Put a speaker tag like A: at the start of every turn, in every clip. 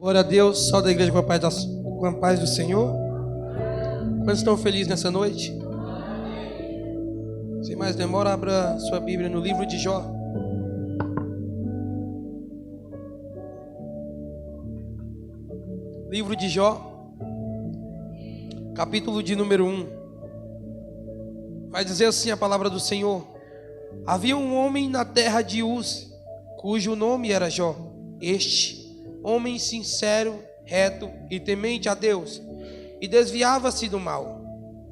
A: Glória a Deus, só da igreja com a paz do Senhor. Quantos estão felizes nessa noite? Sem mais demora, abra sua Bíblia no livro de Jó. Livro de Jó, capítulo de número 1. Vai dizer assim a palavra do Senhor: havia um homem na terra de Uz, cujo nome era Jó. Este homem sincero, reto e temente a Deus, e desviava-se do mal.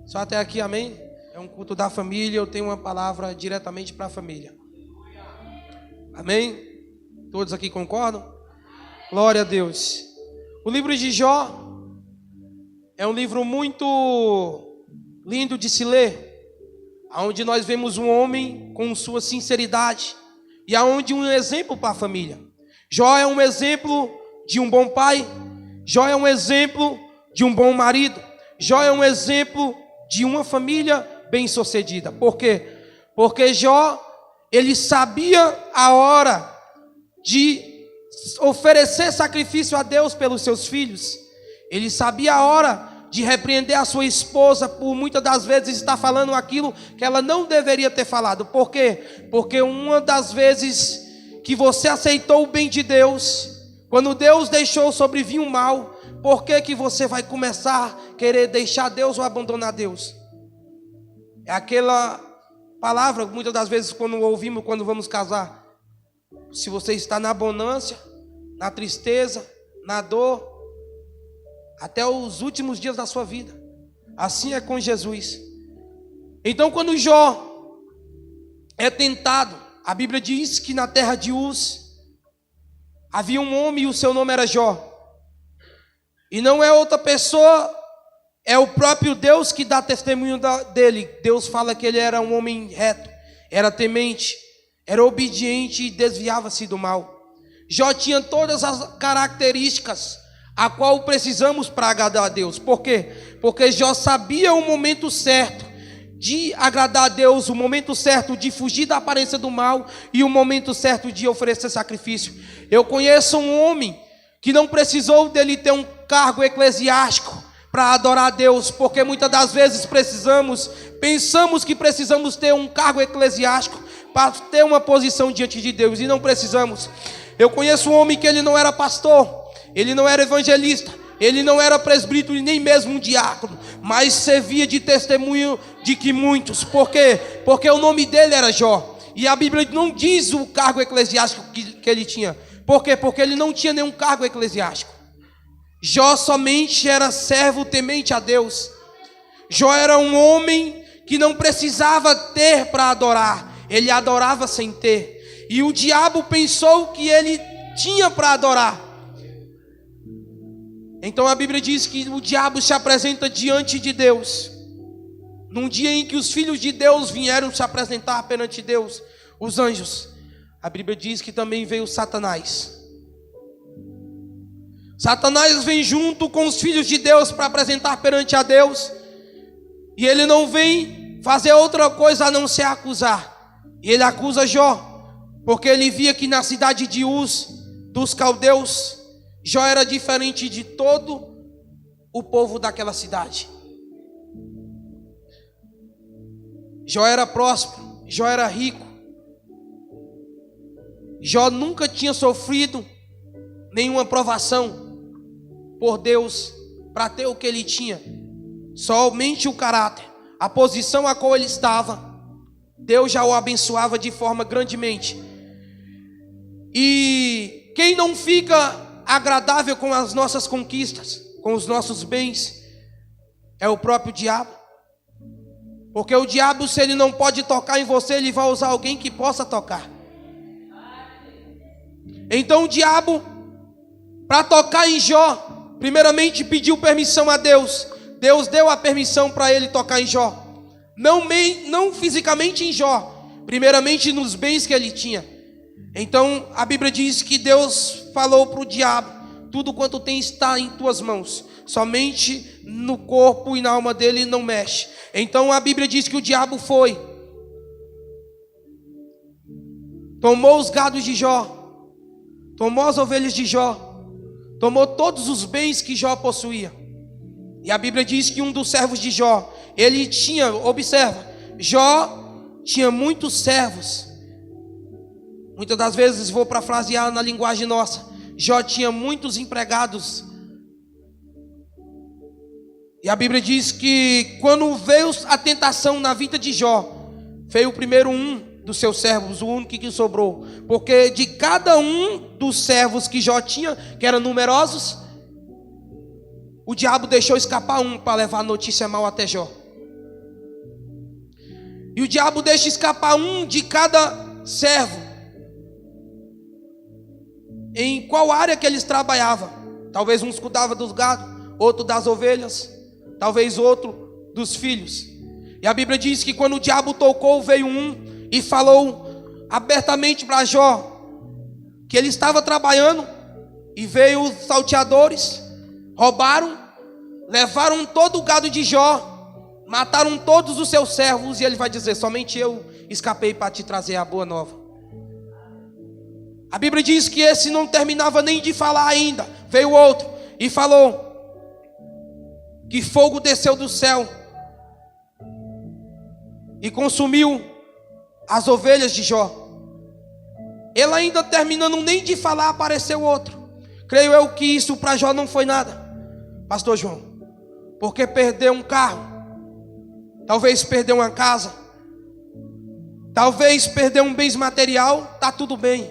A: Só até aqui, amém? É um culto da família, eu tenho uma palavra diretamente para a família. Amém? Todos aqui concordam? Glória a Deus. O livro de Jó é um livro muito lindo de se ler, onde nós vemos um homem com sua sinceridade, e aonde um exemplo para a família. Jó é um exemplo de um bom pai. Jó é um exemplo de um bom marido. Jó é um exemplo de uma família bem-sucedida. Por quê? Porque Jó, ele sabia a hora de oferecer sacrifício a Deus pelos seus filhos. Ele sabia a hora de repreender a sua esposa por muitas das vezes estar falando aquilo que ela não deveria ter falado. Por quê? Porque uma das vezes que você aceitou o bem de Deus, quando Deus deixou sobrevir o mal, por que você vai começar a querer deixar Deus ou abandonar Deus? É aquela palavra, muitas das vezes quando ouvimos, quando vamos casar: se você está na bonança, na tristeza, na dor, até os últimos dias da sua vida. Assim é com Jesus. Então, quando Jó é tentado, a Bíblia diz que na terra de Uz havia um homem e o seu nome era Jó. E não é outra pessoa, é o próprio Deus que dá testemunho dele. Deus fala que ele era um homem reto, era temente, era obediente e desviava-se do mal. Jó tinha todas as características a qual precisamos para agradar a Deus. Por quê? Porque Jó sabia o momento certo de agradar a Deus, o momento certo de fugir da aparência do mal e o momento certo de oferecer sacrifício. Eu conheço um homem que não precisou dele ter um cargo eclesiástico para adorar a Deus, porque muitas das vezes pensamos que precisamos ter um cargo eclesiástico para ter uma posição diante de Deus, e não precisamos. Eu conheço um homem que ele não era pastor, ele não era evangelista, ele não era presbítero e nem mesmo um diácono, mas servia de testemunho de que muitos. Por quê? Porque o nome dele era Jó. E a Bíblia não diz o cargo eclesiástico que ele tinha. Por quê? Porque ele não tinha nenhum cargo eclesiástico. Jó somente era servo temente a Deus. Jó era um homem que não precisava ter para adorar, ele adorava sem ter. E o diabo pensou que ele tinha para adorar. Então a Bíblia diz que o diabo se apresenta diante de Deus, num dia em que os filhos de Deus vieram se apresentar perante Deus, os anjos. A Bíblia diz que também veio Satanás. Satanás vem junto com os filhos de Deus para apresentar perante a Deus, e ele não vem fazer outra coisa a não ser acusar. E ele acusa Jó, porque ele via que na cidade de Uz, dos caldeus, Jó era diferente de todo o povo daquela cidade. Jó era próspero, Jó era rico. Jó nunca tinha sofrido nenhuma provação por Deus para ter o que ele tinha. Somente o caráter, a posição a qual ele estava, Deus já o abençoava de forma grandemente. E quem não fica agradável com as nossas conquistas, com os nossos bens, é o próprio diabo. Porque o diabo, se ele não pode tocar em você, ele vai usar alguém que possa tocar. Então o diabo, para tocar em Jó, primeiramente pediu permissão a Deus. Deus deu a permissão para ele tocar em Jó. Não fisicamente em Jó, primeiramente nos bens que ele tinha. Então a Bíblia diz que Deus falou para o diabo: tudo quanto tem está em tuas mãos, somente no corpo e na alma dele não mexe. Então a Bíblia diz que o diabo foi, tomou os gados de Jó, tomou as ovelhas de Jó, tomou todos os bens que Jó possuía. E a Bíblia diz que um dos servos de Jó, ele tinha, observa, Jó tinha muitos servos. Muitas das vezes, vou parafrasear na linguagem nossa, Jó tinha muitos empregados. E a Bíblia diz que quando veio a tentação na vida de Jó, veio primeiro um dos seus servos, o único que sobrou. Porque de cada um dos servos que Jó tinha, que eram numerosos, o diabo deixou escapar um para levar a notícia mal até Jó. E o diabo deixa escapar um de cada servo. Em qual área que eles trabalhavam? Talvez uns cuidavam dos gados, outro das ovelhas, talvez outro dos filhos. E a Bíblia diz que quando o diabo tocou, veio um e falou abertamente para Jó que ele estava trabalhando, e veio os salteadores, roubaram, levaram todo o gado de Jó, mataram todos os seus servos, e ele vai dizer: somente eu escapei para te trazer a boa nova. A Bíblia diz que esse não terminava nem de falar ainda, veio outro e falou que fogo desceu do céu e consumiu as ovelhas de Jó. Ele ainda terminando nem de falar, apareceu outro. Creio eu que isso para Jó não foi nada, pastor João, porque perdeu um carro, talvez perdeu uma casa, talvez perdeu um bens material. Está tudo bem,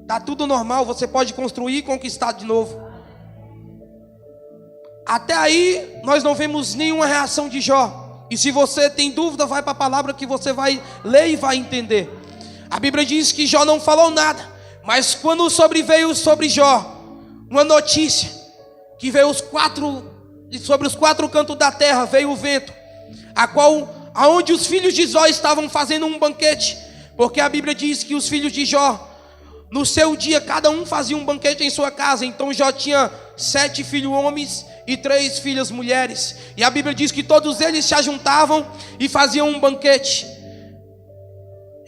A: está tudo normal, você pode construir e conquistar de novo. Até aí nós não vemos nenhuma reação de Jó. E se você tem dúvida, vai para a palavra que você vai ler e vai entender. A Bíblia diz que Jó não falou nada, mas quando sobreveio sobre Jó uma notícia, que veio sobre os quatro cantos da terra, veio o vento, aonde os filhos de Jó estavam fazendo um banquete, porque a Bíblia diz que os filhos de Jó, no seu dia, cada um fazia um banquete em sua casa. Então Jó tinha 7 filhos homens e 3 filhas mulheres, e a Bíblia diz que todos eles se ajuntavam e faziam um banquete.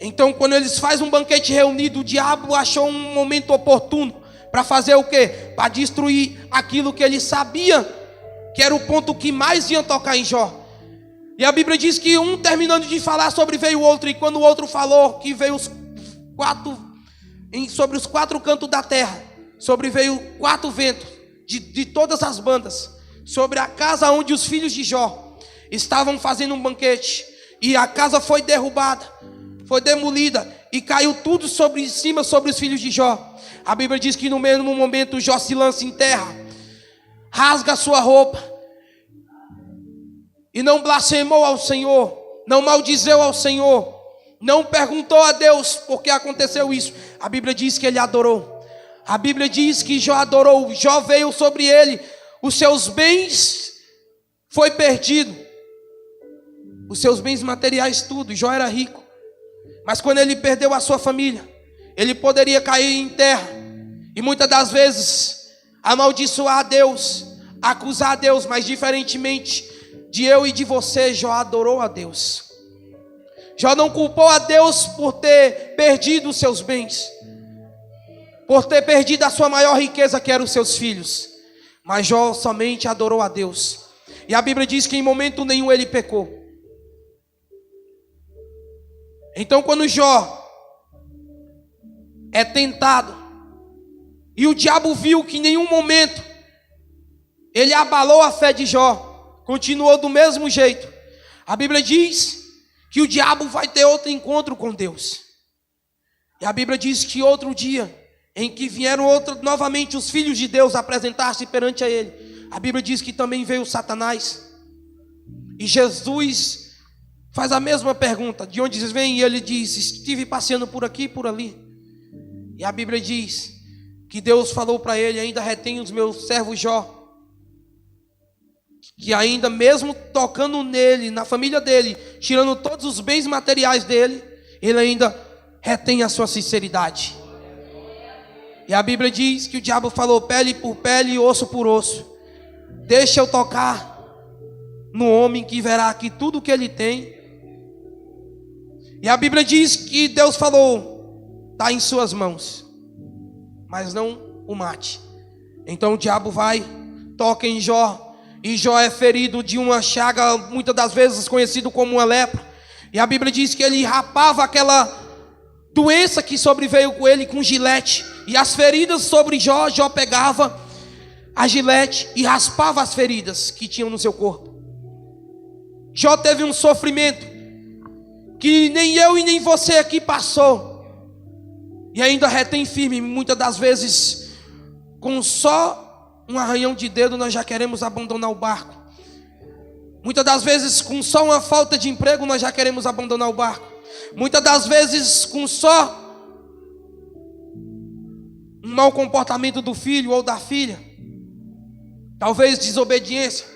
A: Então quando eles fazem um banquete reunido, o diabo achou um momento oportuno para fazer o quê? Para destruir aquilo que ele sabia que era o ponto que mais ia tocar em Jó. E a Bíblia diz que um terminando de falar, sobreveio o outro, e quando o outro falou, que veio sobre os 4 cantos da terra, sobreveio 4 ventos de todas as bandas, sobre a casa onde os filhos de Jó estavam fazendo um banquete, e a casa foi derrubada, foi demolida, e caiu tudo sobre os filhos de Jó. A Bíblia diz que no mesmo momento Jó se lança em terra, rasga a sua roupa, e não blasfemou ao Senhor, não maldizeu ao Senhor, não perguntou a Deus por que aconteceu isso. A Bíblia diz que ele adorou. A Bíblia diz que Jó adorou. Jó veio sobre ele, os seus bens foi perdido, os seus bens materiais, tudo. Jó era rico, mas quando ele perdeu a sua família, ele poderia cair em terra e muitas das vezes amaldiçoar a Deus, acusar a Deus, mas diferentemente de eu e de você, Jó adorou a Deus. Jó não culpou a Deus por ter perdido os seus bens, por ter perdido a sua maior riqueza, que eram os seus filhos, mas Jó somente adorou a Deus. E a Bíblia diz que em momento nenhum ele pecou. Então quando Jó é tentado, e o diabo viu que em nenhum momento ele abalou a fé de Jó, continuou do mesmo jeito, a Bíblia diz que o diabo vai ter outro encontro com Deus. E a Bíblia diz que outro dia, em que vieram novamente os filhos de Deus apresentar-se perante a ele, a Bíblia diz que também veio Satanás. E Jesus faz a mesma pergunta: de onde vocês vêm? E ele diz: estive passeando por aqui e por ali. E a Bíblia diz que Deus falou para ele: ainda retém os meus servos Jó, que ainda mesmo tocando nele, na família dele, tirando todos os bens materiais dele, ele ainda retém a sua sinceridade. E a Bíblia diz que o diabo falou: pele por pele e osso por osso, deixa eu tocar no homem, que verá que tudo que ele tem. E a Bíblia diz que Deus falou: está em suas mãos, mas não o mate. Então o diabo vai, toca em Jó, e Jó é ferido de uma chaga, muitas das vezes conhecido como uma lepra. E a Bíblia diz que ele rapava aquela doença que sobreveio com ele com gilete. E as feridas sobre Jó, Jó pegava a gilete e raspava as feridas que tinham no seu corpo. Jó teve um sofrimento que nem eu e nem você aqui passou. E ainda retém firme, muitas das vezes, com só um arranhão de dedo nós já queremos abandonar o barco. Muitas das vezes com só uma falta de emprego nós já queremos abandonar o barco. Muitas das vezes com só um mau comportamento do filho ou da filha, talvez desobediência,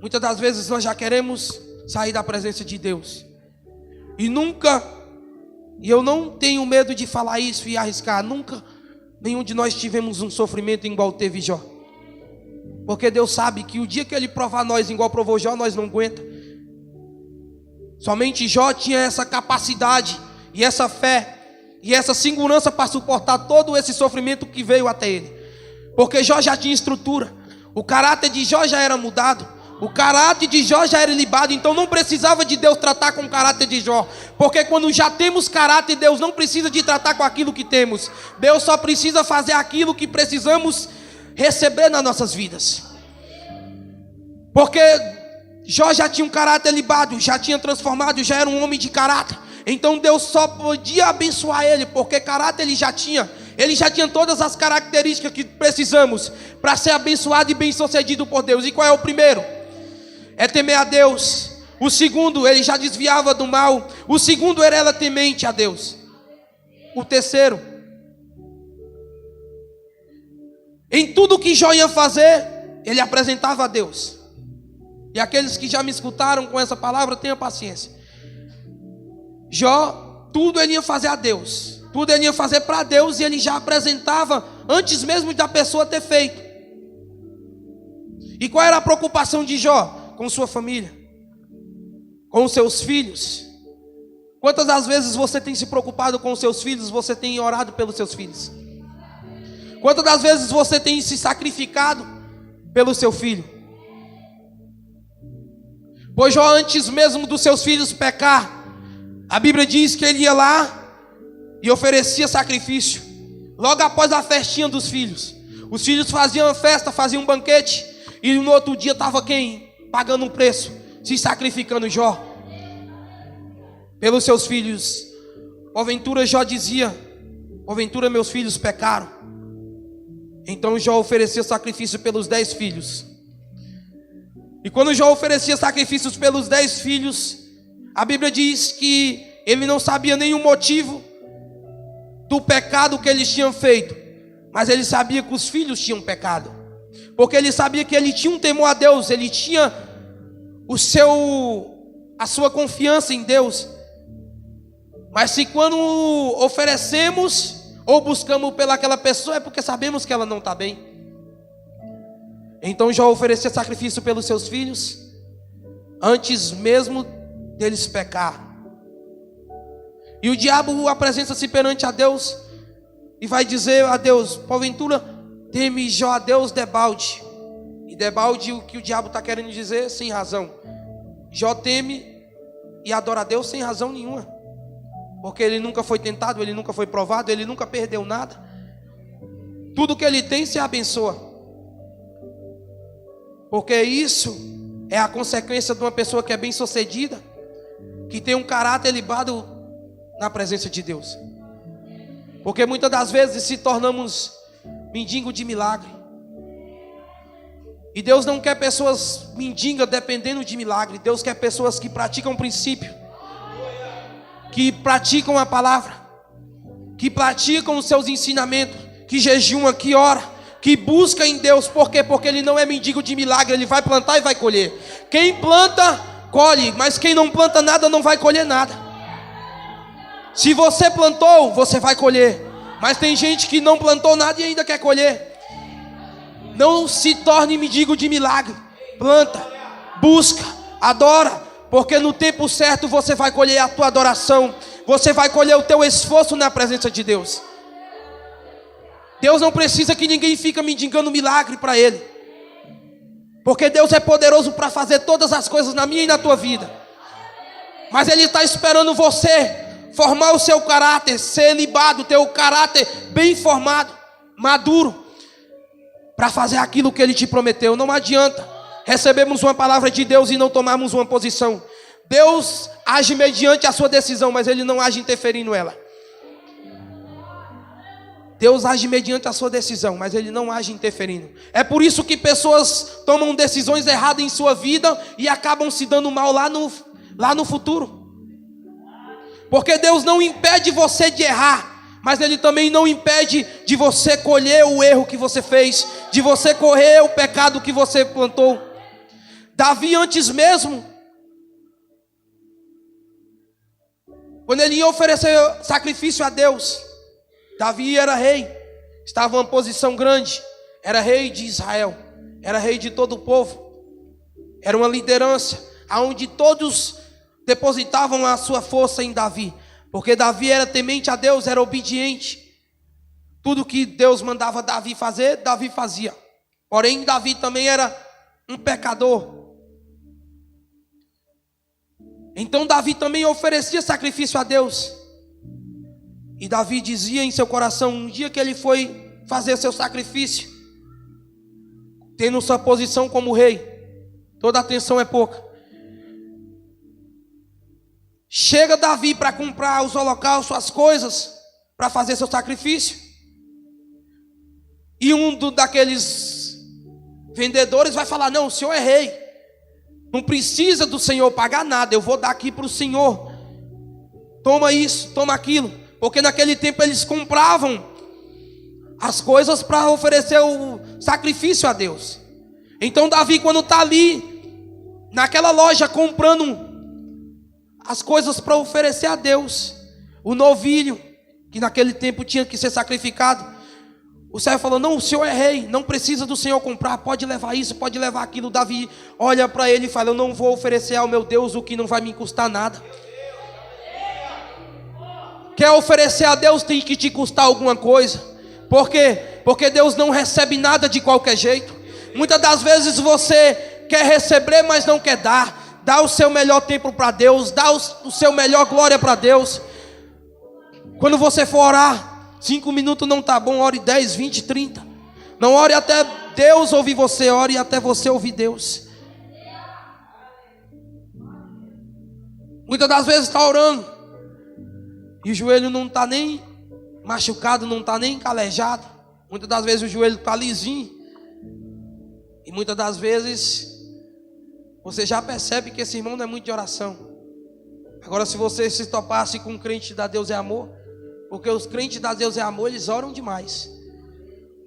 A: muitas das vezes nós já queremos sair da presença de Deus. E nunca, e eu não tenho medo de falar isso e arriscar, nunca nenhum de nós tivemos um sofrimento igual teve Jó. Porque Deus sabe que o dia que Ele provar nós igual provou Jó, nós não aguenta. Somente Jó tinha essa capacidade e essa fé e essa segurança para suportar todo esse sofrimento que veio até ele. Porque Jó já tinha estrutura, o caráter de Jó já era mudado, o caráter de Jó já era libado. Então não precisava de Deus tratar com o caráter de Jó, porque quando já temos caráter, Deus não precisa de tratar com aquilo que temos. Deus só precisa fazer aquilo que precisamos receber nas nossas vidas. Porque Jó já tinha um caráter libado, já tinha transformado, já era um homem de caráter. Então Deus só podia abençoar ele, porque caráter ele já tinha. Ele já tinha todas as características que precisamos para ser abençoado e bem sucedido por Deus. E qual é o primeiro? É temer a Deus. O segundo, ele já desviava do mal. O segundo era temente a Deus. O terceiro, em tudo que Jó ia fazer, ele apresentava a Deus. E aqueles que já me escutaram com essa palavra, tenham paciência. Jó, tudo ele ia fazer a Deus, tudo ele ia fazer para Deus, e ele já apresentava antes mesmo da pessoa ter feito. E qual era a preocupação de Jó? Com sua família, com os seus filhos. Quantas das vezes você tem se preocupado com os seus filhos, você tem orado pelos seus filhos? Quantas das vezes você tem se sacrificado pelo seu filho? Pois Jó, antes mesmo dos seus filhos pecar, a Bíblia diz que ele ia lá e oferecia sacrifício. Logo após a festinha dos filhos, os filhos faziam uma festa, faziam um banquete, e no outro dia estava quem? Pagando um preço, se sacrificando Jó pelos seus filhos. Porventura Jó dizia: porventura meus filhos pecaram. Então Jó oferecia sacrifício pelos 10 filhos. E quando Jó oferecia sacrifícios pelos 10 filhos, a Bíblia diz que ele não sabia nenhum motivo do pecado que eles tinham feito, mas ele sabia que os filhos tinham pecado, porque ele sabia que ele tinha um temor a Deus, ele tinha a sua confiança em Deus. Mas se quando oferecemos ou buscamos pelaquela pessoa, é porque sabemos que ela não está bem. Então Jó oferecia sacrifício pelos seus filhos antes mesmo deles pecar. E o diabo apresenta-se perante a Deus e vai dizer a Deus: porventura teme Jó a Deus debalde. E debalde, o que o diabo está querendo dizer? Sem razão. Jó teme e adora a Deus sem razão nenhuma, porque ele nunca foi tentado, ele nunca foi provado, ele nunca perdeu nada. Tudo que ele tem se abençoa, porque isso é a consequência de uma pessoa que é bem sucedida, que tem um caráter libado na presença de Deus. Porque muitas das vezes se tornamos mendigo de milagre, e Deus não quer pessoas mendigas dependendo de milagre. Deus quer pessoas que praticam o princípio, que praticam a palavra, que praticam os seus ensinamentos, que jejuam, que ora, que busca em Deus. Por quê? Porque ele não é mendigo de milagre, ele vai plantar e vai colher. Quem planta, colhe, mas quem não planta nada, não vai colher nada. Se você plantou, você vai colher, mas tem gente que não plantou nada e ainda quer colher. Não se torne mendigo de milagre. Planta, busca, adora, porque no tempo certo você vai colher a tua adoração, você vai colher o teu esforço na presença de Deus. Deus não precisa que ninguém fique mendigando milagre para Ele, porque Deus é poderoso para fazer todas as coisas na minha e na tua vida. Mas Ele está esperando você formar o seu caráter, ser libado, ter o caráter bem formado, maduro, para fazer aquilo que Ele te prometeu. Não adianta recebemos uma palavra de Deus e não tomarmos uma posição. Deus age mediante a sua decisão, mas Ele não age interferindo ela. Deus age mediante a sua decisão, mas Ele não age interferindo. É por isso que pessoas tomam decisões erradas em sua vida e acabam se dando mal lá no futuro. Porque Deus não impede você de errar, mas Ele também não impede de você colher o erro que você fez, de você correr o pecado que você plantou. Davi, antes mesmo, quando ele ia oferecer sacrifício a Deus, Davi era rei, estava em uma posição grande, era rei de Israel, era rei de todo o povo, era uma liderança, onde todos depositavam a sua força em Davi, porque Davi era temente a Deus, era obediente. Tudo que Deus mandava Davi fazer, Davi fazia. Porém, Davi também era um pecador. Então Davi também oferecia sacrifício a Deus. E Davi dizia em seu coração, um dia que ele foi fazer seu sacrifício, tendo sua posição como rei, toda atenção é pouca. Chega Davi para comprar os holocaustos, as coisas, para fazer seu sacrifício. E daqueles vendedores vai falar, não, o senhor é rei, não precisa do senhor pagar nada, eu vou dar aqui para o senhor. Toma isso, toma aquilo. Porque naquele tempo eles compravam as coisas para oferecer o sacrifício a Deus. Então Davi, quando está ali, naquela loja comprando as coisas para oferecer a Deus, o novilho, que naquele tempo tinha que ser sacrificado, o servo falou, não, o senhor é rei, não precisa do senhor comprar, pode levar isso, pode levar aquilo. Davi olha para ele e fala, eu não vou oferecer ao meu Deus o que não vai me custar nada. Quer oferecer a Deus, tem que te custar alguma coisa. Por quê? Porque Deus não recebe nada de qualquer jeito. Muitas das vezes você quer receber, mas não quer dar. Dá o seu melhor tempo para Deus, dá o seu melhor glória para Deus. Quando você for orar, 5 minutos não está bom, ore 10, 20, 30. Não ore até Deus ouvir você, ore até você ouvir Deus. Muitas das vezes está orando e o joelho não está nem machucado, não está nem calejado. Muitas das vezes o joelho está lisinho. E muitas das vezes você já percebe que esse irmão não é muito de oração. Agora, se você se topasse com um crente da Deus é amor, porque os crentes da Deus é amor, eles oram demais.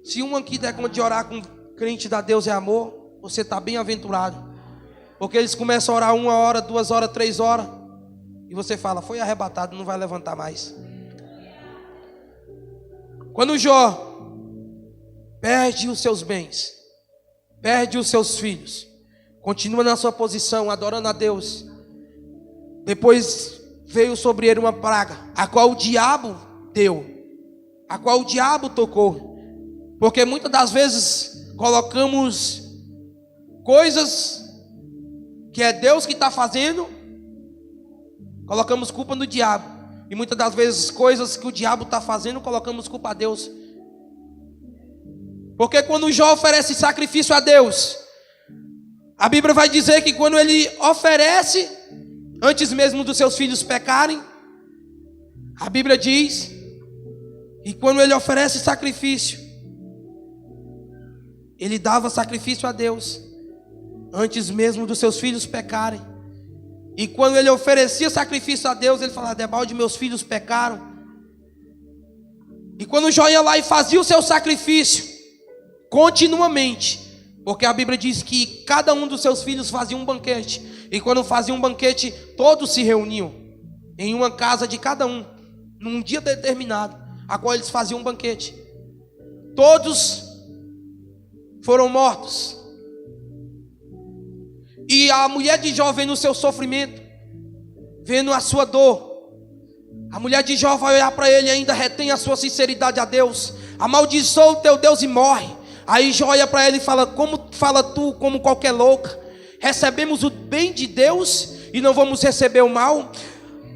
A: Se um aqui der conta de orar com um crente da Deus é amor, você está bem aventurado. Porque eles começam a orar 1 hora, 2 horas, 3 horas, e você fala, foi arrebatado, não vai levantar mais. Quando Jó perde os seus bens, perde os seus filhos, continua na sua posição, adorando a Deus. Depois veio sobre ele uma praga, a qual o diabo deu, a qual o diabo tocou. Porque muitas das vezes colocamos coisas que é Deus que está fazendo, colocamos culpa no diabo. E muitas das vezes coisas que o diabo está fazendo, colocamos culpa a Deus. Porque quando Jó oferece sacrifício a Deus, a Bíblia vai dizer que quando ele oferece, antes mesmo dos seus filhos pecarem, a Bíblia diz, e quando ele oferece sacrifício, ele dava sacrifício a Deus, antes mesmo dos seus filhos pecarem. E quando ele oferecia sacrifício a Deus, ele falava, debalde meus filhos pecaram. E quando Jó ia lá e fazia o seu sacrifício, continuamente, porque a Bíblia diz que cada um dos seus filhos fazia um banquete. E quando fazia um banquete, todos se reuniam em uma casa de cada um, num dia determinado, a qual eles faziam um banquete. Todos foram mortos. E a mulher de Jó vendo o seu sofrimento, vendo a sua dor, a mulher de Jó vai olhar para ele e ainda retém a sua sinceridade a Deus. amaldiçoa o teu Deus e morre. Aí Jó olha para ele e fala: como fala tu, como qualquer louca? Recebemos o bem de Deus e não vamos receber o mal?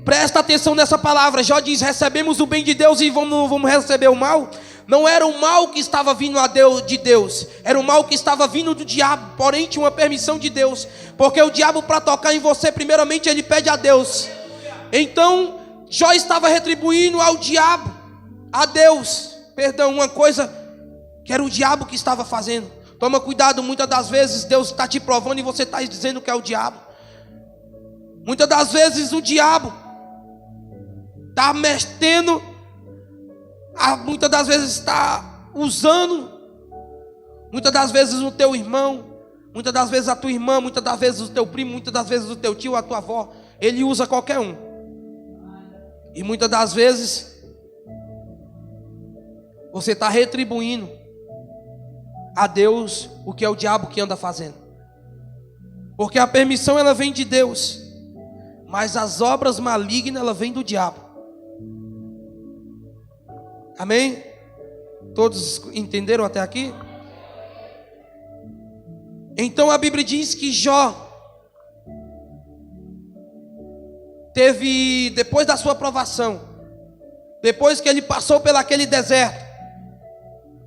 A: Presta atenção nessa palavra. Jó diz: recebemos o bem de Deus e não vamos receber o mal. Não era o mal que estava vindo de Deus, era o mal que estava vindo do diabo. Porém tinha uma permissão de Deus, porque o diabo, para tocar em você, primeiramente ele pede a Deus. Então Jó estava retribuindo ao diabo, a Deus, perdão, uma coisa que era o diabo que estava fazendo. Toma cuidado, muitas das vezes Deus está te provando e você está dizendo que é o diabo. Muitas das vezes o diabo está mexendo, muitas das vezes está usando, muitas das vezes o teu irmão, muitas das vezes a tua irmã, muitas das vezes o teu primo, muitas das vezes o teu tio, a tua avó. Ele usa qualquer um. E muitas das vezes você está retribuindo a Deus o que é o diabo que anda fazendo. Porque a permissão ela vem de Deus, mas as obras malignas ela vem do diabo. Amém? Todos entenderam até aqui? Então a Bíblia diz que Jó teve, depois da sua provação, depois que ele passou pelaquele deserto,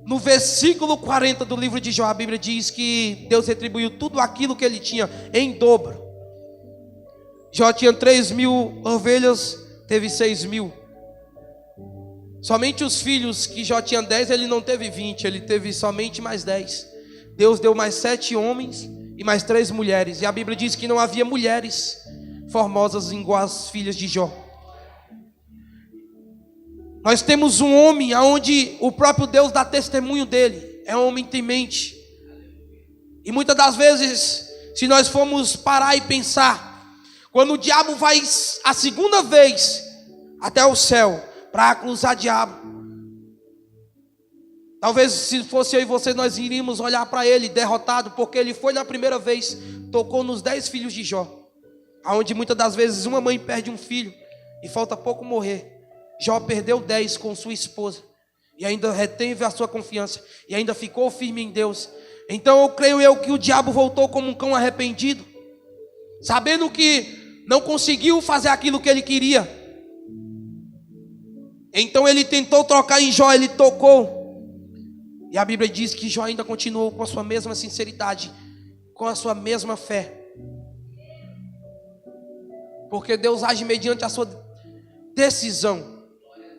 A: no versículo 40 do livro de Jó, a Bíblia diz que Deus retribuiu tudo aquilo que ele tinha em dobro. Jó tinha 3.000 ovelhas, teve 6.000. Somente os filhos, que Jó tinha 10, ele não teve 20, ele teve somente mais 10. Deus deu mais 7 homens e mais 3 mulheres. E a Bíblia diz que não havia mulheres formosas igual as filhas de Jó. Nós temos um homem onde o próprio Deus dá testemunho dele. É um homem temente. E muitas das vezes, se nós formos parar e pensar, quando o diabo vai a segunda vez até o céu para acusar o diabo, talvez se fosse eu e você, nós iríamos olhar para ele derrotado, porque ele foi na primeira vez, tocou nos 10 filhos de Jó, aonde muitas das vezes uma mãe perde um filho e falta pouco morrer. Jó perdeu 10 com sua esposa e ainda reteve a sua confiança e ainda ficou firme em Deus. Então eu creio que o diabo voltou como um cão arrependido, sabendo que não conseguiu fazer aquilo que ele queria. Então ele tentou trocar em Jó, ele tocou. E a Bíblia diz que Jó ainda continuou com a sua mesma sinceridade, com a sua mesma fé. Porque Deus age mediante a sua decisão.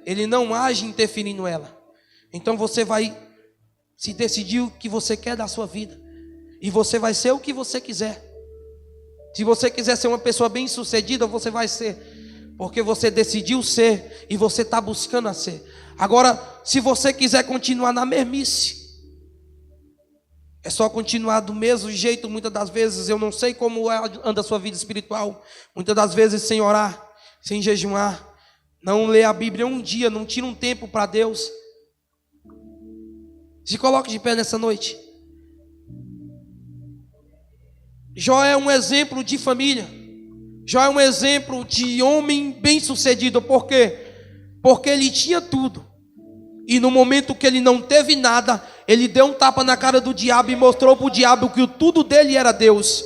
A: Ele não age interferindo nela. Então você vai se decidir o que você quer da sua vida. E você vai ser o que você quiser. Se você quiser ser uma pessoa bem sucedida, você vai ser. Porque você decidiu ser e você está buscando a ser. Agora, se você quiser continuar na mesmice, é só continuar do mesmo jeito. Muitas das vezes, eu não sei como anda a sua vida espiritual. Muitas das vezes sem orar, sem jejuar, não lê a Bíblia um dia, não tira um tempo para Deus. Se coloque de pé nessa noite. Jó é um exemplo de família. Jó é um exemplo de homem bem sucedido. Por quê? Porque ele tinha tudo. E no momento que ele não teve nada, ele deu um tapa na cara do diabo e mostrou para o diabo que o tudo dele era Deus.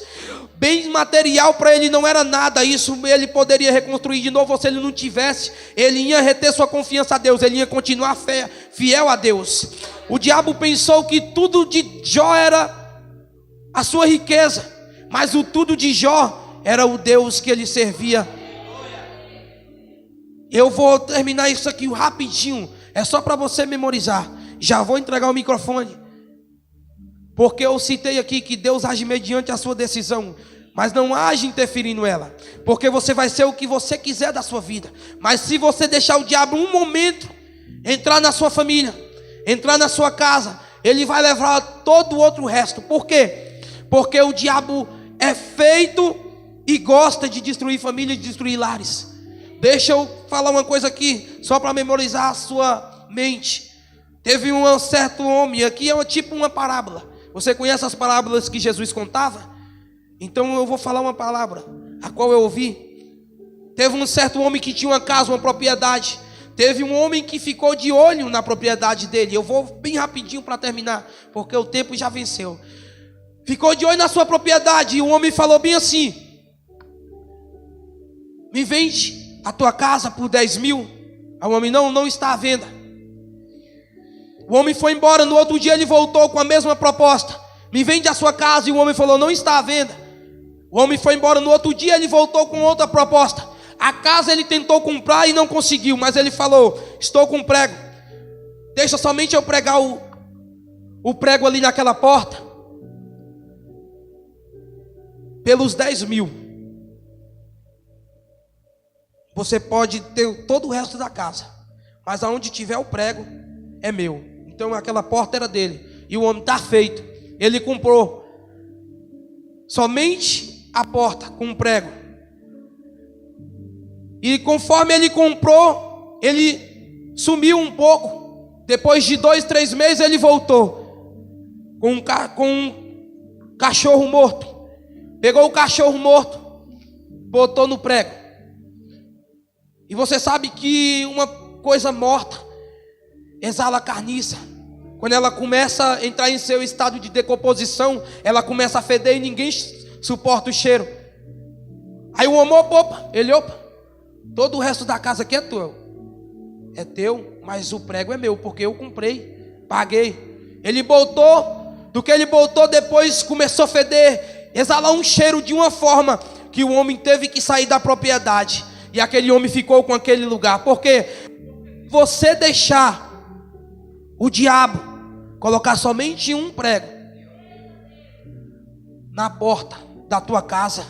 A: Bem material para ele não era nada. Isso ele poderia reconstruir de novo se ele não tivesse. Ele ia reter sua confiança a Deus. Ele ia continuar fiel a Deus. O diabo pensou que tudo de Jó era a sua riqueza, mas o tudo de Jó era o Deus que ele servia. Eu vou terminar isso aqui rapidinho. É só para você memorizar. Já vou entregar o microfone. Porque eu citei aqui que Deus age mediante a sua decisão, mas não age interferindo ela. Porque você vai ser o que você quiser da sua vida. Mas se você deixar o diabo um momento entrar na sua família, entrar na sua casa, ele vai levar todo o outro resto. Por quê? Porque o diabo é feito e gosta de destruir família e destruir lares. Deixa eu falar uma coisa aqui, só para memorizar a sua mente. Teve um certo homem, aqui é tipo uma parábola. Você conhece as parábolas que Jesus contava? Então eu vou falar uma palavra, a qual eu ouvi. Teve um certo homem que tinha uma casa, uma propriedade. Teve um homem que ficou de olho na propriedade dele. Eu vou bem rapidinho para terminar, porque o tempo já venceu. Ficou de olho na sua propriedade e o homem falou bem assim: me vende a tua casa por 10 mil. O homem: não está à venda. O homem foi embora, no outro dia ele voltou com a mesma proposta: me vende a sua casa. E o homem falou: não está à venda. O homem foi embora, no outro dia ele voltou com outra proposta. A casa ele tentou comprar e não conseguiu, mas ele falou: estou com prego, deixa somente eu pregar o prego ali naquela porta. Pelos 10 mil, você pode ter todo o resto da casa, mas aonde tiver o prego é meu. Então aquela porta era dele, e o homem está feito. Ele comprou somente a porta com um prego. E conforme ele comprou, ele sumiu um pouco. Depois de 2, 3 meses ele voltou com um cachorro morto. Pegou o cachorro morto, botou no prego. E você sabe que uma coisa morta exala carniça. Quando ela começa a entrar em seu estado de decomposição, ela começa a feder e ninguém suporta o cheiro. Aí o homem: opa, todo o resto da casa aqui é teu. É teu, mas o prego é meu, porque eu comprei, paguei. Ele botou, do que ele botou depois começou a feder, exalar um cheiro de uma forma que o homem teve que sair da propriedade. E aquele homem ficou com aquele lugar. Porque você deixar o diabo colocar somente um prego na porta da tua casa,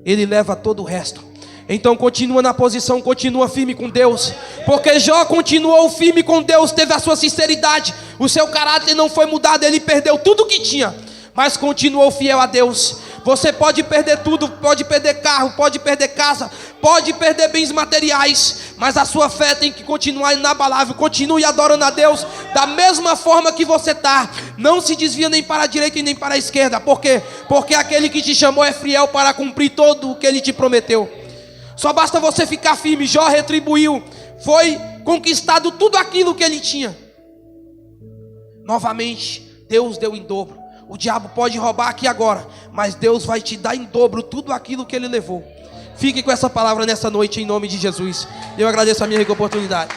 A: ele leva todo o resto. Então continua na posição, continua firme com Deus, porque Jó continuou firme com Deus, teve a sua sinceridade, o seu caráter não foi mudado, ele perdeu tudo que tinha, mas continuou fiel a Deus. Você pode perder tudo, pode perder carro, pode perder casa, pode perder bens materiais, mas a sua fé tem que continuar inabalável. Continue adorando a Deus da mesma forma que você está. Não se desvia nem para a direita e nem para a esquerda. Por quê? Porque aquele que te chamou é fiel para cumprir todo o que ele te prometeu. Só basta você ficar firme. Jó retribuiu, foi conquistado tudo aquilo que ele tinha. Novamente, Deus deu em dobro. O diabo pode roubar aqui agora, mas Deus vai te dar em dobro tudo aquilo que ele levou. Fique com essa palavra nessa noite em nome de Jesus. Eu agradeço a minha rica oportunidade.